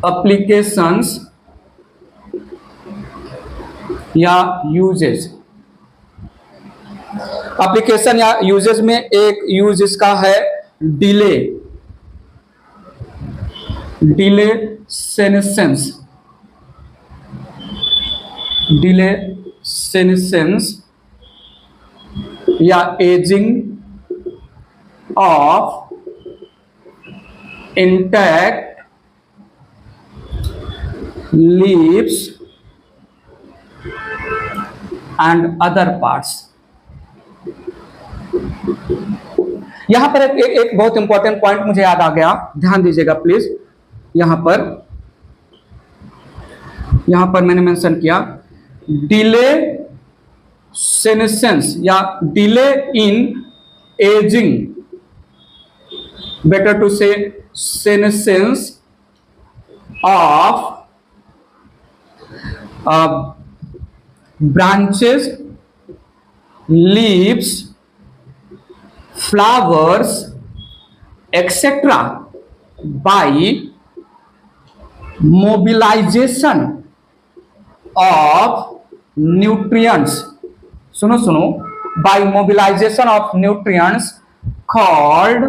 Applications या uses. Application या uses में एक यूज इसका है डिले सेनेसेंस या ageing of intact leaves and other parts. यहां पर एक बहुत इंपॉर्टेंट पॉइंट मुझे याद आ गया, ध्यान दीजिएगा प्लीज। यहां पर मैंने मेंशन किया डिले सेनेसेंस या delay in ageing, better to say senescence of branches, leaves, flowers, etc. by mobilization of nutrients, सुनो by mobilization of nutrients called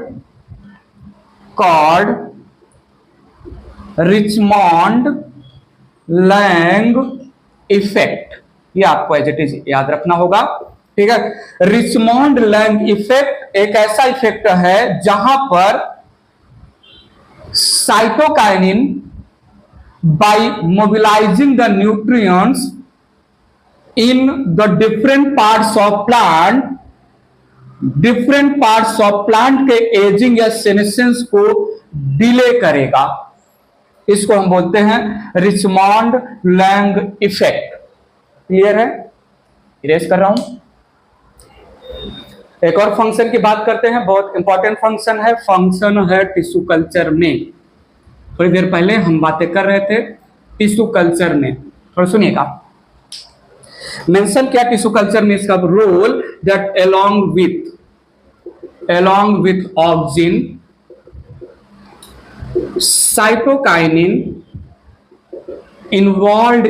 Richmond-Lang effect. ये आपको एज इट इज याद रखना होगा, ठीक है। रिचमॉन्ड लैंग इफेक्ट एक ऐसा इफेक्ट है जहां पर cytokinin by mobilising the nutrients in the different parts of plant के एजिंग या सेनेसेंस को डिले करेगा। इसको हम बोलते हैं रिचमॉन्ड लैंग इफेक्ट। क्लियर है? इरेज कर रहा हूं। एक और फंक्शन की बात करते हैं, बहुत इंपॉर्टेंट फंक्शन है टिश्यू कल्चर में। थोड़ी देर पहले हम बातें कर रहे थे टिश्यू कल्चर में, थोड़ा सुनिएगा। मेंशन किया टिश्यू कल्चर में इसका role that along with auxin cytokinin involved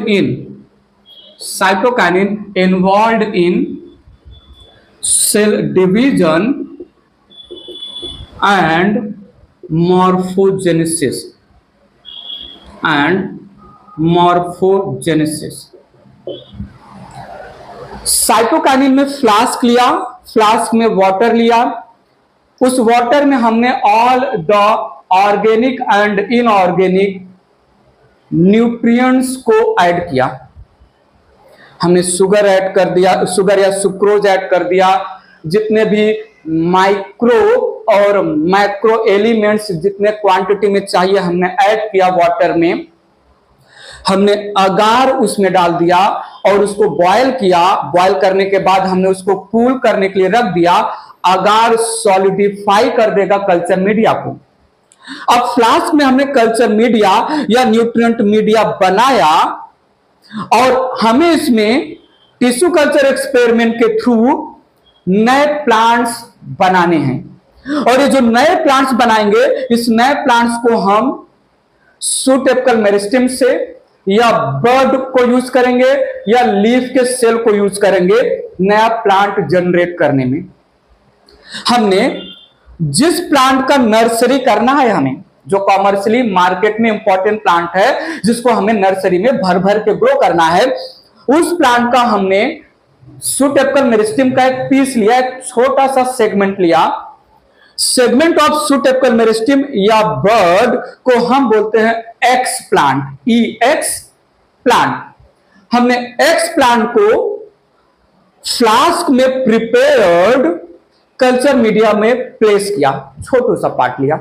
in cell division and morphogenesis cytokinin में फ्लास्क लिया, फ्लास्क में वाटर लिया, उस वाटर में हमने all the organic and inorganic nutrients को ऐड किया। हमने शुगर ऐड कर दिया, शुगर या सुक्रोज ऐड कर दिया, जितने भी माइक्रो और मैक्रो एलिमेंट्स जितने क्वांटिटी में चाहिए हमने ऐड किया वाटर में। हमने अगार उसमें डाल दिया और उसको बॉयल किया। बॉयल करने के बाद हमने उसको कूल करने के लिए रख दिया। अगार सॉलिडिफाई कर देगा कल्चर मीडिया को। अब फ्लास्क में हमने कल्चर मीडिया या न्यूट्रिएंट मीडिया बनाया और हमें इसमें टिश्यू कल्चर एक्सपेरिमेंट के थ्रू नए प्लांट्स बनाने हैं। और ये जो नए प्लांट्स बनाएंगे, इस नए प्लांट्स को हम शूट एपिकल मेरिस्टेम से या बर्ड को यूज करेंगे या लीफ के सेल को यूज करेंगे नया प्लांट जनरेट करने में। हमने जिस प्लांट का नर्सरी करना है, हमें जो कॉमर्शियली मार्केट में इंपॉर्टेंट प्लांट है जिसको हमें नर्सरी में भर भर के ग्रो करना है, उस प्लांट का हमने शूट एपिकल मेरिस्टेम का एक पीस लिया, एक छोटा सा सेगमेंट लिया। Segment of shoot apical meristem या बर्ड को हम बोलते हैं एक्स प्लांट, EX प्लांट। हमने एक्स प्लांट को फ्लास्क में प्रिपेयर्ड कल्चर मीडिया में प्लेस किया, छोटा सा पार्ट लिया।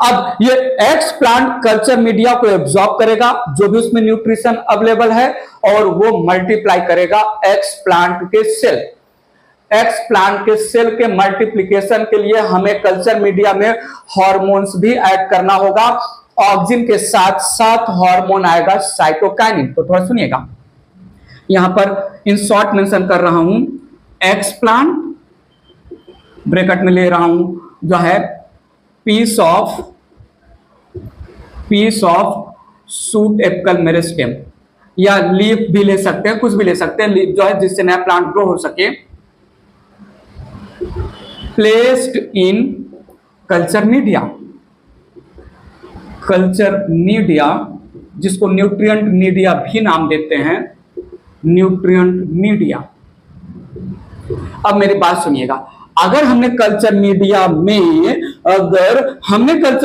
अब ये एक्स प्लांट कल्चर मीडिया को एब्जॉर्ब करेगा, जो भी उसमें न्यूट्रिशन अवेलेबल है, और वो मल्टीप्लाई करेगा एक्स प्लांट के सेल। एक्स प्लांट के सेल के मल्टीप्लिकेशन के लिए हमें कल्चर मीडिया में हार्मोन्स भी ऐड करना होगा। ऑक्सिन के साथ साथ हार्मोन आएगा साइटोकाइनिन। तो थोड़ा सुनिएगा, यहां पर इन शॉर्ट मेंशन कर रहा हूं एक्स प्लांट, ब्रैकेट में ले रहा हूं जो है piece piece of shoot apical meristem, या लीफ भी ले सकते हैं, कुछ भी ले सकते हैं, लीफ जो है जिससे नया प्लांट ग्रो हो सके, placed in culture media, culture media जिसको न्यूट्रिएंट मीडिया भी नाम देते हैं, न्यूट्रिएंट मीडिया। अब मेरी बात सुनिएगा, अगर हमने कल्चर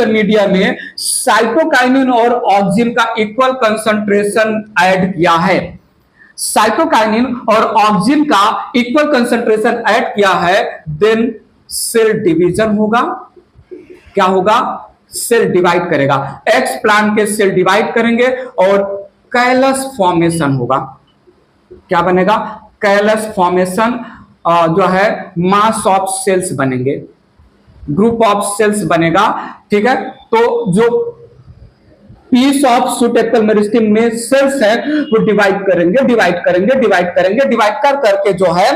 मीडिया में साइटोकाइनिन और ऑक्सिन का इक्वल कंसंट्रेशन ऐड किया है, साइटोकाइनिन और ऑक्सिन का इक्वल कंसंट्रेशन ऐड किया है, देन सेल डिवीजन होगा। क्या होगा? सेल डिवाइड करेगा, एक्स प्लांट के सेल डिवाइड करेंगे और कैलस फॉर्मेशन होगा। क्या बनेगा? कैलस फॉर्मेशन जो है मास ऑफ सेल्स बनेंगे, ग्रुप ऑफ सेल्स बनेगा। ठीक है, तो जो piece of shoot apical meristem में सेल्स है वो डिवाइड कर करके जो है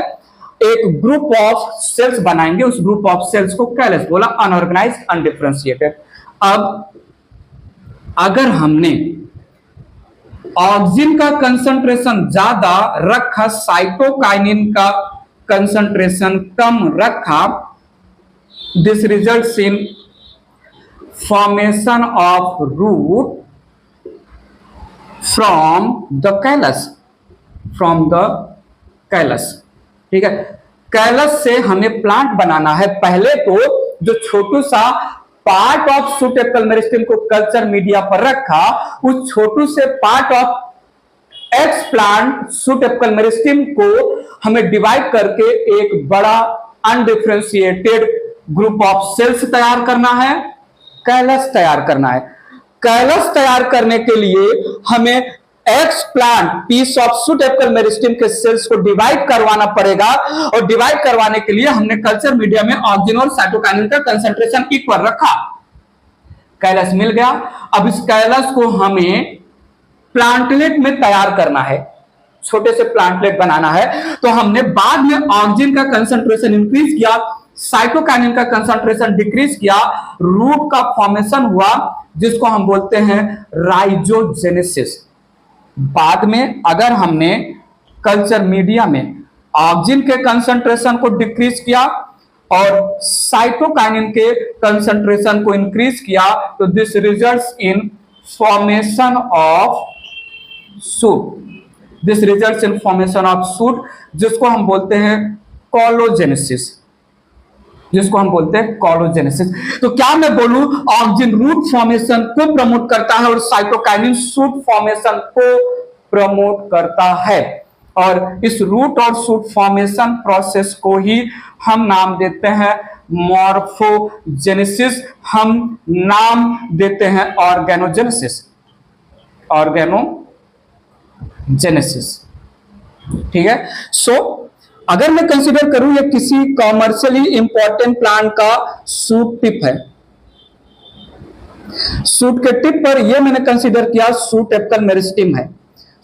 एक ग्रुप ऑफ सेल्स बनाएंगे, उस ग्रुप ऑफ सेल्स को कैलस बोला, अनऑर्गेनाइज्ड अनडिफरेंशिएटेड। अब अगर हमने ऑक्सिन का कंसंट्रेशन ज्यादा रखा, साइटोकाइनिन का कंसंट्रेशन कम रखा, this results in formation of root from the callus. ठीक है, कैलस से हमें प्लांट बनाना है। पहले तो जो छोटू सा part of shoot apical meristem को कल्चर मीडिया पर रखा, उस छोटू से part of x plant shoot apical meristem को हमें डिवाइड करके एक बड़ा अनडिफरेंशिएटेड ग्रुप ऑफ सेल्स तैयार करना है, कैलस तैयार करना है। कैलस तैयार करने के लिए हमें explant piece of shoot apical meristem के सेल्स को डिवाइड करवाना पड़ेगा, और डिवाइड करवाने के लिए हमने कल्चर मीडिया में ऑक्सिन और साइटोकाइनिन का कंसंट्रेशन इक्वल रखा, कैलस मिल गया। अब इस कैलस को हमें प्लांटलेट में तैयार करना है, छोटे से प्लांटलेट बनाना है। तो हमने बाद में ऑक्सिन का कंसंट्रेशन इंक्रीज किया, साइटोकाइनिन का कंसंट्रेशन डिक्रीज किया, रूट का फॉर्मेशन हुआ जिसको हम बोलते हैं राइजोजेनेसिस। बाद में अगर हमने कल्चर मीडिया में ऑक्सिन के कंसंट्रेशन को डिक्रीज किया और साइटोकाइनिन के कंसंट्रेशन को इंक्रीज किया, तो this results in formation of shoot, this results in formation of shoot, जिसको हम बोलते हैं कॉलोजेनेसिस, तो क्या मैं बोलूं, ऑक्सिन रूट फॉर्मेशन को प्रमोट करता है और साइटोकाइनिन शूट फॉर्मेशन को प्रमोट करता है, और इस रूट और शूट फॉर्मेशन प्रोसेस को ही हम नाम देते हैं मॉर्फोजेनेसिस, हम नाम देते हैं ऑर्गेनोजेनेसिस। ठीक है, सो अगर मैं कंसीडर करूं ये किसी कॉमर्शियली इंपॉर्टेंट प्लांट का शूट टिप है, शूट के टिप पर ये मैंने कंसीडर किया शूट एपिकल मेरिस्टेम है।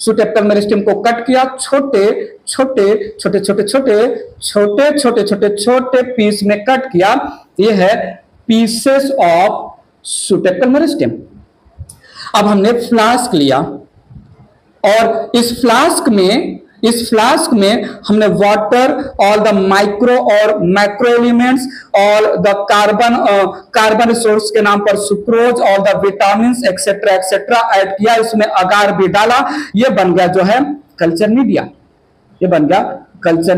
शूट एपिकल मेरिस्टेम को कट किया, छोटे पीस में कट किया, ये है pieces of shoot apical meristem. अब हमने फ्लास्क लिया और इस फ्लास्क में हमने वाटर, ऑल द माइक्रो और macro elements, all the carbon resource के नाम पर sucrose, all the vitamin etcetera add किया, इसमें अगार भी डाला, ये बन गया जो है कल्चर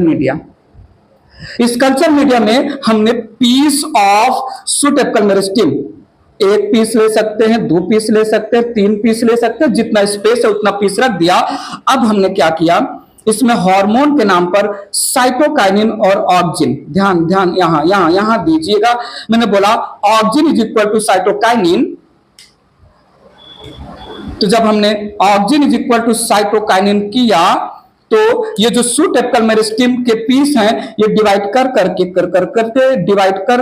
मीडिया। इस कल्चर मीडिया में हमने piece of shoot apical meristem, एक पीस ले सकते हैं, 2 पीस ले सकते हैं, 3 पीस ले सकते हैं, जितना स्पेस है उतना पीस रख दिया। अब हमने क्या किया, इसमें हार्मोन के नाम पर साइटोकाइनिन और ऑक्सिन, ध्यान यहां दीजिएगा, मैंने बोला auxin is equal to cytokinin, तो जब हमने auxin is equal to cytokinin किया तो ये जो शूट एपिकल मेरिस्टेम के पीस हैं ये डिवाइड कर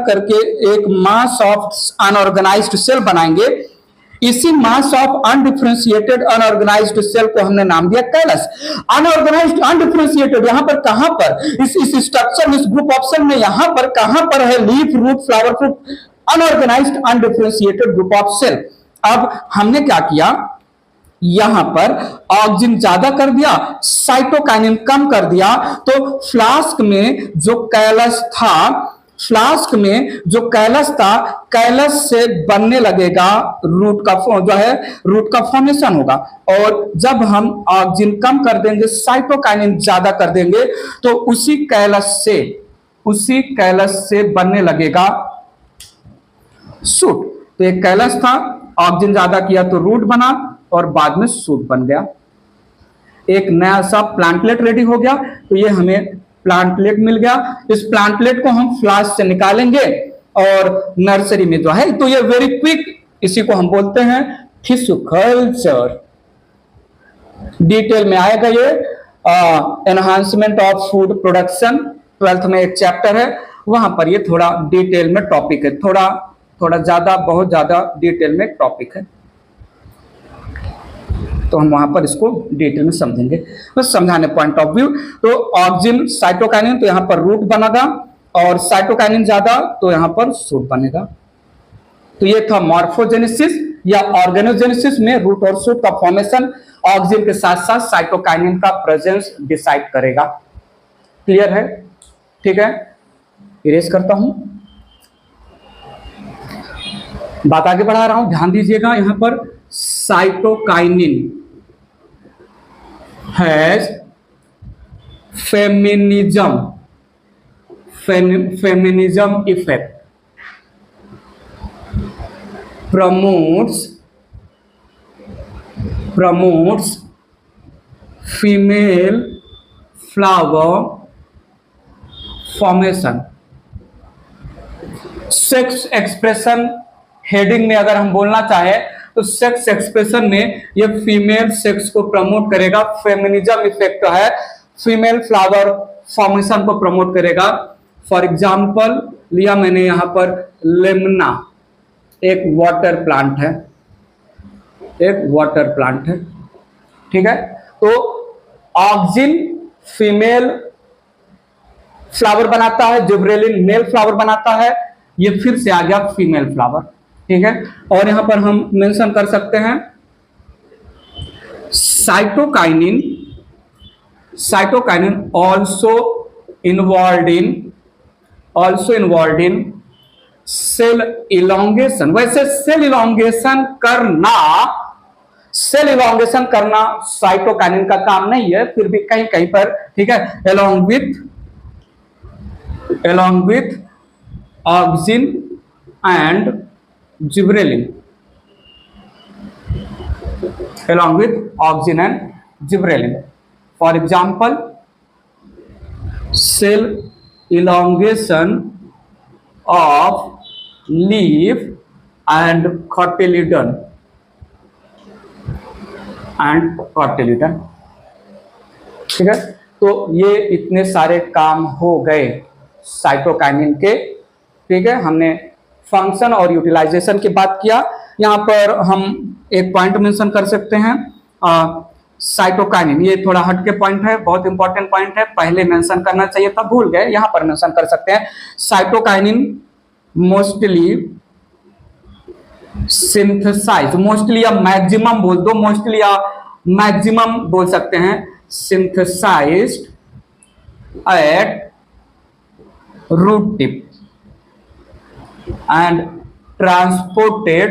करके एक मास ऑफ अनऑर्गेनाइज्ड सेल बनाएंगे। इसी mass of undifferentiated unorganised cell को हमने नाम दिया कैलस। अनऑर्गेनाइज्ड अनडिफरेंशिएटेड यहां पर कहां पर, इस स्ट्रक्चर में, इस ग्रुप ऑफ सेल में यहां पर कहां पर है leaf, root, flower, fruit, unorganised undifferentiated group of cell. अब हमने क्या किया, यहां पर ऑक्सीजन ज्यादा कर दिया, साइटोकाइनिन कम कर दिया, तो फ्लास्क में जो कैलस था, फ्लास्क में जो कैलस था, कैलस से बनने लगेगा रूट का, जो है रूट का फॉर्मेशन होगा। और जब हम ऑक्सीजन कम कर देंगे, साइटोकाइनिन ज्यादा कर देंगे, तो उसी कैलस से बनने लगेगा सूट। तो एक कैलस था, ऑक्सीजन ज्यादा किया तो रूट बना और बाद में सूट बन गया। एक नया सा प्लांटलेट रेडी हो गया। तो ये हमें प्लांटलेट मिल गया। इस प्लांटलेट को हम फ्लास्क से निकालेंगे और नर्सरी में जो है, तो ये वेरी क्विक, इसी को हम बोलते हैं टिश्यू कल्चर। डिटेल में आएगा ये enhancement of food production, 12th में एक चैप्टर है, वहां पर ये थोड़ा डिटेल में टॉपिक है, थोड़ा ज्यादा, बहुत ज्यादा डिटेल में टॉपिक है, तो हम वहां पर इसको डिटेल में समझेंगे, बस समझाने पॉइंट ऑफ व्यू। तो ऑक्सीजन साइटोकाइनिन, तो यहां पर रूट बनेगा, और साइटोकाइनिन ज्यादा तो यहां पर सूट बनेगा। तो ये था मॉर्फोजेनेसिस या ऑर्गेनोजेनेसिस में रूट और सूट का फॉर्मेशन ऑक्सीजन के साथ साथ साइटोकाइनिन का प्रेजेंस डिसाइड करेगा। क्लियर है? ठीक है, इरेज करता हूं, बात आगे बढ़ा रहा हूं, ध्यान दीजिएगा। यहां पर cytokinin has feminism effect, promotes female flower formation। Sex expression heading में अगर हम बोलना चाहे तो सेक्स एक्सप्रेशन में ये फीमेल सेक्स को प्रमोट करेगा। फेमिनिज्म इफेक्ट है, फीमेल फ्लावर फॉर्मेशन को प्रमोट करेगा। फॉर एग्जाम्पल लिया मैंने यहां पर लेमना, एक वाटर प्लांट है, ठीक है। तो ऑक्सीजन फीमेल फ्लावर बनाता है, जिब्रेलिन मेल फ्लावर बनाता है, ये फिर से आ गया फीमेल फ्लावर, ठीक है। और यहां पर हम मेंशन कर सकते हैं cytokinin also involve in cell elongation. वैसे सेल इलोंगेशन करना साइटोकाइनिन का काम नहीं है, फिर भी कहीं कहीं पर, ठीक है, along with oxygen and gibberellin, for example cell elongation of leaf and cotyledon, ठीक है। तो ये इतने सारे काम हो गए साइटोकाइनिन के, ठीक है। हमने फंक्शन और यूटिलाइजेशन की बात किया। यहाँ पर हम एक पॉइंट मेंशन कर सकते हैं, साइटोकाइनिन, ये थोड़ा हटके पॉइंट है, बहुत इंपॉर्टेंट पॉइंट है, पहले मेंशन करना चाहिए था, भूल गए, यहाँ पर मेंशन कर सकते हैं। साइटोकाइनिन मोस्टली सिंथेसाइज, मोस्टली या मैक्सिमम बोल दो, मोस्टली या मैक्सिमम बोल सकते हैं, synthesised at root tip and transported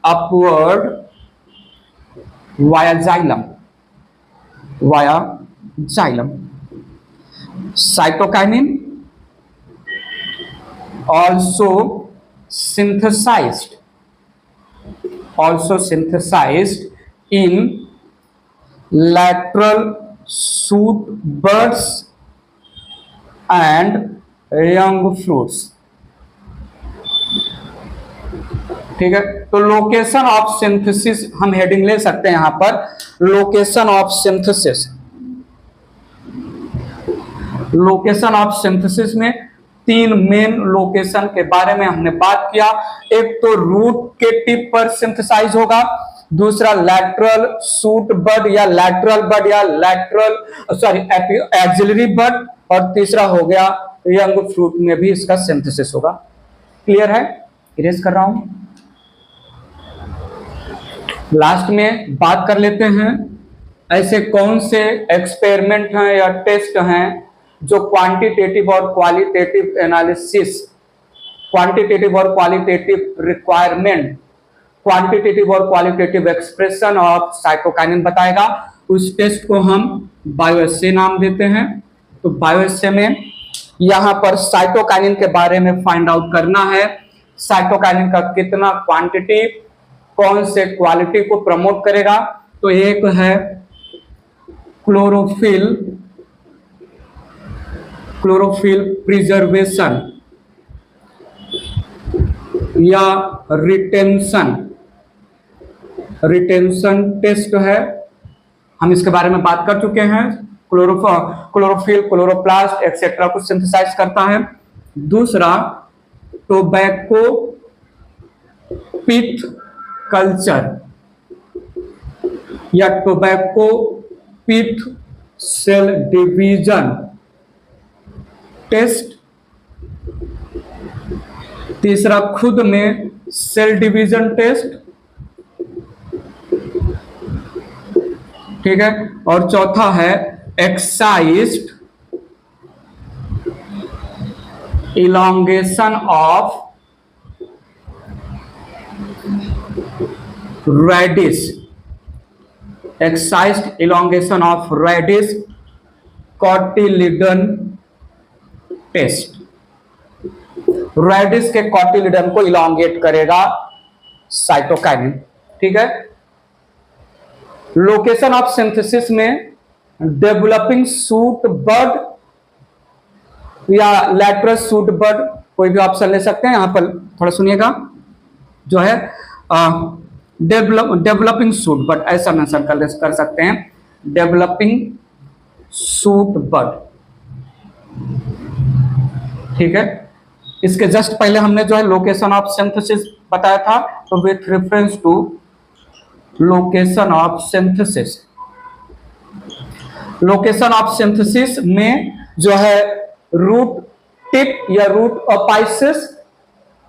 upward via xylem. Cytokinin also synthesized in lateral shoot buds and young fruits, ठीक है। तो लोकेशन ऑफ सिंथेसिस हम हेडिंग ले सकते हैं यहां पर, लोकेशन ऑफ सिंथेसिस में 3 मेन लोकेशन के बारे में हमने बात किया। एक तो रूट के टिप पर सिंथेसाइज होगा, दूसरा लैटरल शूट बड या एक्सिलरी बड, और तीसरा हो गया यंग फ्रूट में भी इसका सिंथेसिस होगा। क्लियर है? इरेज कर रहा हूं। लास्ट में बात कर लेते हैं ऐसे कौन से एक्सपेरिमेंट हैं या टेस्ट हैं जो क्वांटिटेटिव और क्वालिटेटिव एनालिसिस, क्वांटिटेटिव और क्वालिटेटिव रिक्वायरमेंट, क्वांटिटेटिव और क्वालिटेटिव एक्सप्रेशन ऑफ साइटोकाइनिन बताएगा। उस टेस्ट को हम बायोएस्से नाम देते हैं। तो बायोएस्से में यहां पर साइटोकाइनिन के बारे में फाइंड आउट करना है। साइटोकाइनिन का कितना क्वांटिटी कौन से क्वालिटी को प्रमोट करेगा। तो एक है क्लोरोफिल प्रिजर्वेशन या रिटेंशन टेस्ट है, हम इसके बारे में बात कर चुके हैं। क्लोरोफिल, क्लोरोप्लास्ट एक्सेट्रा को सिंथेसाइज करता है। दूसरा टोबैको पिथ कल्चर या टोबैको पिथ सेल डिवीजन टेस्ट। तीसरा खुद में सेल डिवीजन टेस्ट, ठीक है। और चौथा है excised elongation of radish, excised elongation of radish cotyledon test. Radish के कॉटिलिडन को इलॉन्गेट करेगा साइटोकाइनिन, ठीक है। लोकेशन ऑफ सिंथेसिस में डेवलपिंग सूट बड या लैटरल सूट बड, कोई भी ऑप्शन ले सकते हैं। यहां पर थोड़ा सुनिएगा, जो है डेवलपिंग सूट बड ऐसा मेंशन कर सकते हैं, डेवलपिंग सूट बड, ठीक है। इसके जस्ट पहले हमने जो है लोकेशन ऑफ सिंथेसिस बताया था। तो with reference to location of synthesis, location of synthesis में जो है रूट टिप या root apices,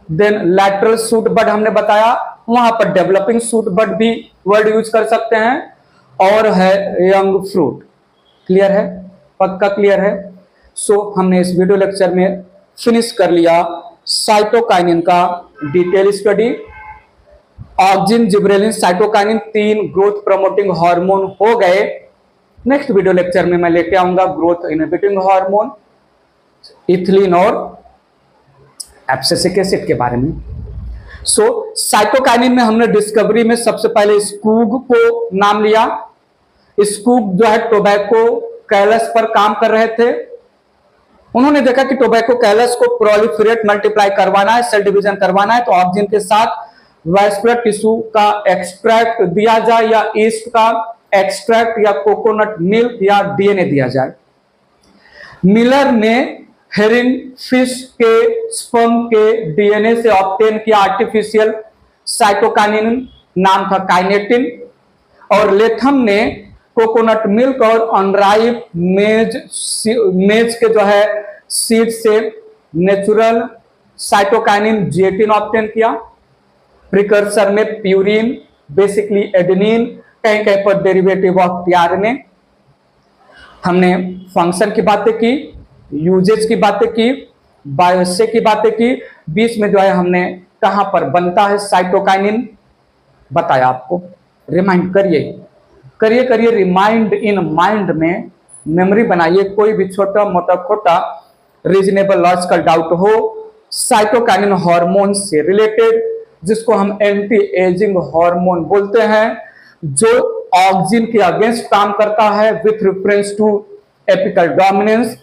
then lateral shoot bud हमने बताया, वहां पर डेवलपिंग सूट बड भी वर्ड यूज कर सकते हैं, और है यंग फ्रूट। क्लियर है, पक्का क्लियर है। सो हमने इस वीडियो लेक्चर में फिनिश कर लिया साइटोकाइनिन का detail study. Auxin, gibberellin, cytokinin 3 growth promoting hormone हो गए। नेक्स्ट वीडियो लेक्चर में मैं लेके आऊंगा ग्रोथ इनहिबिटिंग हार्मोन, इथिलीन और एब्सिसिक एसिड के बारे में। सो साइटोकाइनिन में हमने डिस्कवरी में सबसे पहले स्कूग को नाम लिया। स्कूग जो है टोबैको कैलस पर काम कर रहे थे। उन्होंने देखा कि टोबैको कैलस को प्रोलिफरेट मल्टीप्लाई करवाना है, सेल डिवीजन करवाना है, तो ऑक्सिन के साथ वैस्कुलर टिश्यू का एक्सट्रैक्ट दिया जाए या ईस्ट का एक्सट्रैक्ट या कोकोनट मिल्क या डीएनए दिया जाए। मिलर ने हेरिंग फिश के स्पर्म के डीएनए से ऑब्टेन किया आर्टिफिशियल साइटोकाइनिन, नाम था काइनेटिन। और लेथम ने कोकोनट मिल्क और अनराइप मेज के जो है सीड से नेचुरल साइटोकाइनिन जेटिन ऑब्टेन किया। प्रिकर्सर में प्यूरिन, बेसिकली एडेनिन, कहीं कहीं पर डेरिवेटिव ऑफ टीआरएनए। हमने फंक्शन की बातें की, यूजेज की बातें की, बायोएस्से की बातें की, बीच में जो है हमने कहां पर बनता है साइटोकाइनिन बताया आपको। रिमाइंड करिए रिमाइंड इन माइंड में मेमोरी बनाइए। कोई भी छोटा मोटा खोटा रीजनेबल लॉजिकल डाउट हो साइटोकाइनिन हार्मोन से रिलेटेड, जिसको हम एंटी एजिंग हार्मोन बोलते हैं, जो ऑक्सिन के अगेंस्ट काम करता है with reference to apical dominance,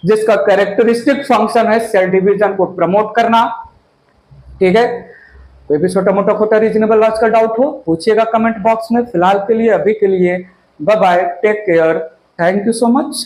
जिसका कैरेक्टरिस्टिक फंक्शन है सेल डिवीजन को प्रमोट करना, ठीक है। कोई भी छोटा मोटा खोटा रीजनेबल लॉज का डाउट हो पूछिएगा कमेंट बॉक्स में। फिलहाल के लिए, अभी के लिए bye bye, take care, thank you so much.